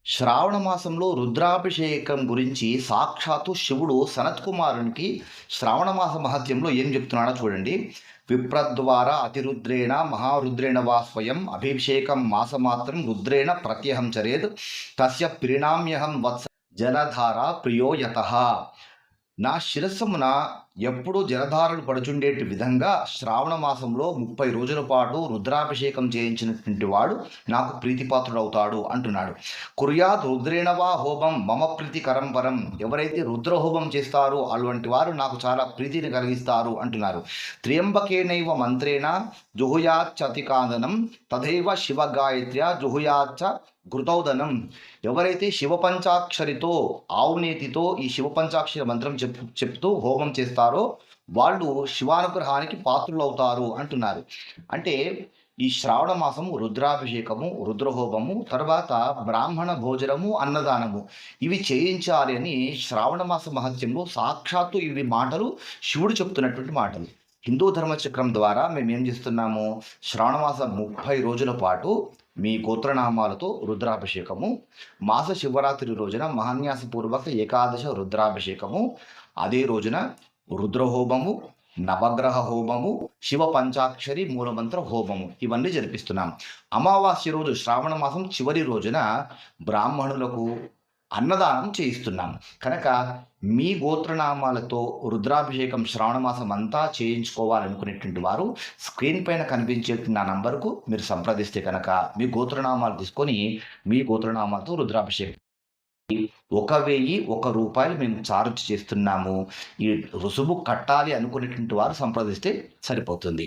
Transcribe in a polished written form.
శ్రావణ మాసంలో రుద్రాభిషేకం గురించి సాక్షాత్తు శివుడు సనత్ కుమారునికి శ్రావణ మాస మహత్యంలో ఏం చెప్తున్నాడో చూడండి. విప్రద్వారా అతిరుద్రేణ మహారుద్రేణ వా స్వయం అభిషేకం మాసమాత్రం రుద్రేణ ప్రత్యహం చరేద్ తస్య పరిణామ్యహం వత్స జలధార ప్రియో యతః. నా శిరస్సుమున ఎప్పుడూ జలధారలు పడుచుండేటి విధంగా శ్రావణ మాసంలో 30 రోజుల పాటు రుద్రాభిషేకం చేయించినటువంటి వాడు నాకు ప్రీతిపాత్రుడవుతాడు అంటున్నాడు. కుర్యాత్ రుద్రేణవా హోమం మమ ప్రీతికరం పరం. ఎవరైతే రుద్రహోమం చేస్తారో అటువంటి వారు నాకు చాలా ప్రీతిని కలిగిస్తారు అంటున్నారు. త్ర్యంబకేనైవ మంత్రేణ జుహుయాచ్చతికాదనం తథైవ శివగాయత్ర్య జుహుయాచ్చ ఘృతౌదనం. ఎవరైతే శివపంచాక్షరితో ఆవునేతితో ఈ శివపంచాక్షరి మంత్రం చెప్తూ హోమం చేస్తారో వాళ్ళు శివానుగ్రహానికి పాత్రులవుతారు అంటున్నారు. అంటే ఈ శ్రావణ మాసము రుద్రాభిషేకము, రుద్రహోమము, తర్వాత బ్రాహ్మణ భోజనము, అన్నదానము ఇవి చేయించాలి అని శ్రావణ మాస మహత్యంలో సాక్షాత్తు ఇవి మాటలు శివుడు చెప్తున్నటువంటి మాటలు. హిందూ ధర్మచక్రం ద్వారా మేము ఏం చేస్తున్నాము, శ్రావణ మాసం 30 రోజుల పాటు మీ గోత్రనామాలతో రుద్రాభిషేకము, మాస శివరాత్రి రోజున మహాన్యాసపూర్వక ఏకాదశ రుద్రాభిషేకము, అదే రోజున రుద్రహోమము, నవగ్రహ హోమము, శివ పంచాక్షరి మూలమంత్ర హోమము ఇవన్నీ జరిపిస్తున్నాం. అమావాస్య రోజు శ్రావణ మాసం చివరి రోజున బ్రాహ్మణులకు అన్నదానం చేయిస్తున్నాం. కనుక మీ గోత్రనామాలతో రుద్రాభిషేకం శ్రావణ మాసం అంతా చేయించుకోవాలనుకునేటువంటి వారు స్క్రీన్ పైన కనిపించే నా నంబర్కు మీరు సంప్రదిస్తే కనుక మీ గోత్రనామాలు తీసుకొని మీ గోత్రనామాలతో రుద్రాభిషేకం 1001 రూపాయలు మేము ఛార్జ్ చేస్తున్నాము. ఈ రుసుము కట్టాలి అనుకునేటువంటి వారు సంప్రదిస్తే సరిపోతుంది.